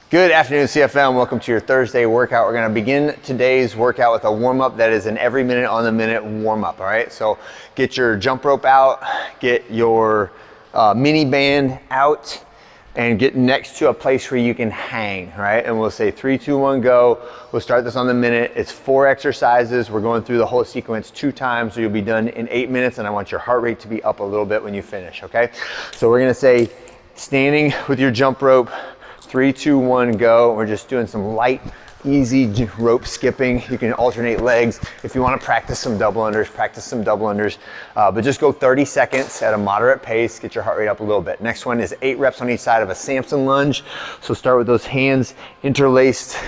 Good afternoon, CFM. Welcome to your Thursday workout. We're going to begin today's workout with a warm-up that is an every minute on the minute warm-up, all right? So get your jump rope out, get your mini band out, and get next to a place where you can hang, right? And we'll say 3, 2, 1, go. We'll start this on the minute. It's 4 exercises. We're going through the whole sequence 2 times, so you'll be done in 8 minutes, and I want your heart rate to be up a little bit when you finish, okay? So we're going to say standing with your jump rope, 3, 2, 1, go. We're just doing some light, easy rope skipping. You can alternate legs. If you want to practice some double unders, practice some double unders. But just go 30 seconds at a moderate pace. Get your heart rate up a little bit. Next one is 8 reps on each side of a Samson lunge. So start with those hands interlaced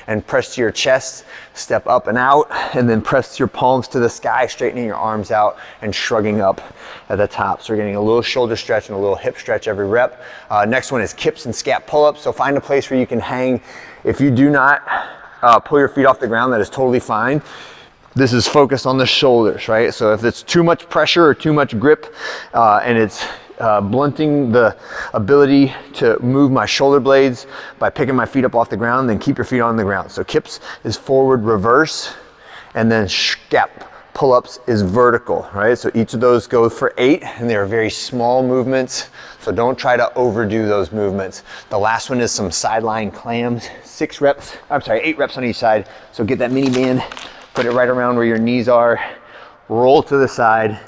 and press to your chest. Step up and out, and then press your palms to the sky, straightening your arms out and shrugging up at the top. So we're getting a little shoulder stretch and a little hip stretch every rep. Next one is kips and scap pull-ups. So find a place where you can hang. If you do not pull your feet off the ground, that is totally fine. This is focused on the shoulders, right? So if it's too much pressure or too much grip and it's blunting the ability to move my shoulder blades by picking my feet up off the ground, then keep your feet on the ground. So kips is forward reverse, and then scap pull-ups is vertical, right? So each of those go for 8, and they're very small movements, so don't try to overdo those movements. The last one is some sideline clams, 8 reps on each side. So get that mini band, put it right around where your knees are, roll to the side,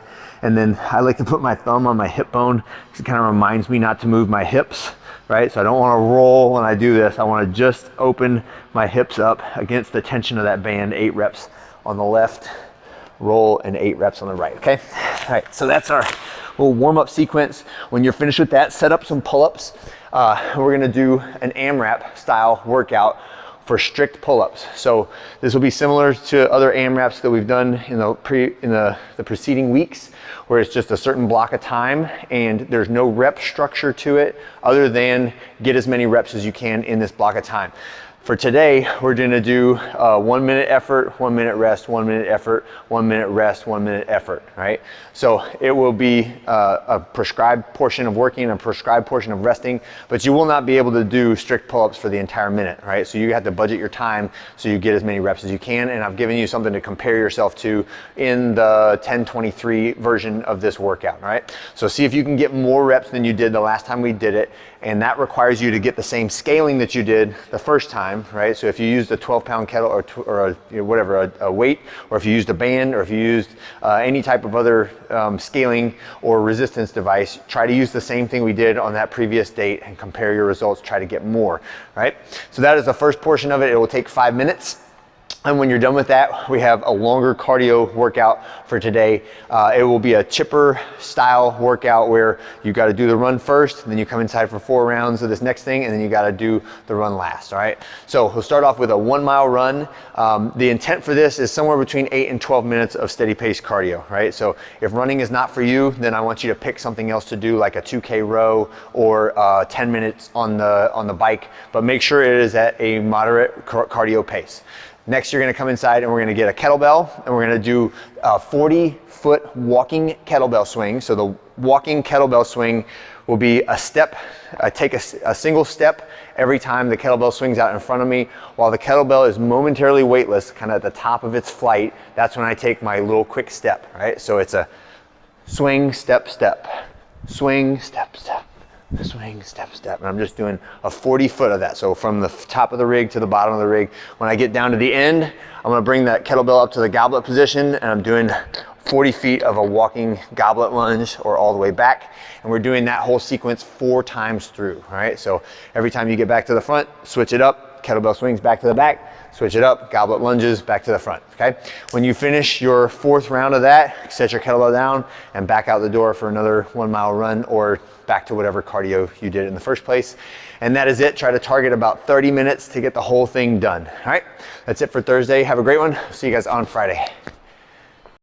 and then I like to put my thumb on my hip bone because it kind of reminds me not to move my hips, right? So I don't want to roll when I do this. I want to just open my hips up against the tension of that band. 8 reps on the left, roll, and 8 reps on the right, okay? All right, so that's our little warm-up sequence. When you're finished with that, set up some pull-ups. We're gonna do an AMRAP style workout for strict pull-ups. So this will be similar to other AMRAPs that we've done in the preceding weeks, where it's just a certain block of time and there's no rep structure to it other than get as many reps as you can in this block of time. For today, we're gonna do 1 minute effort, 1 minute rest, 1 minute effort, 1 minute rest, 1 minute effort, right? So it will be a prescribed portion of working and a prescribed portion of resting, but you will not be able to do strict pull-ups for the entire minute, right? So you have to budget your time so you get as many reps as you can, and I've given you something to compare yourself to in the 10-23 version of this workout, right? So see if you can get more reps than you did the last time we did it, and that requires you to get the same scaling that you did the first time, right? So if you used a 12-pound kettle or a weight, or if you used a band, or if you used any type of other scaling or resistance device, try to use the same thing we did on that previous date and compare your results, try to get more, right? So that is the first portion of it. It will take 5 minutes. And when you're done with that, we have a longer cardio workout for today. It will be a chipper style workout where you got to do the run first, then you come inside for 4 rounds of this next thing, and then you got to do the run last, all right? So we'll start off with a 1 mile run. The intent for this is somewhere between 8 and 12 minutes of steady pace cardio, right? So if running is not for you, then I want you to pick something else to do, like a 2K row or 10 minutes on the bike, but make sure it is at a moderate cardio pace. Next, you're gonna come inside and we're gonna get a kettlebell, and we're gonna do a 40-foot walking kettlebell swing. So the walking kettlebell swing will be a step. I take a single step every time the kettlebell swings out in front of me. While the kettlebell is momentarily weightless, kind of at the top of its flight, that's when I take my little quick step, right? So it's a swing, step, step, swing, step, step, swing, step, step, and I'm just doing a 40-foot of that. So from the top of the rig to the bottom of the rig. When I get down to the end, I'm gonna bring that kettlebell up to the goblet position, and I'm doing 40 feet of a walking goblet lunge, or all the way back. And we're doing that whole sequence 4 times through, all right? So every time you get back to the front, switch it up, kettlebell swings back to the back, switch it up, goblet lunges back to the front, okay? When you finish your 4th round of that, set your kettlebell down and back out the door for another 1 mile run, or back to whatever cardio you did in the first place. And that is it. Try to target about 30 minutes to get the whole thing done, all right? That's it for Thursday. Have a great one. See you guys on Friday.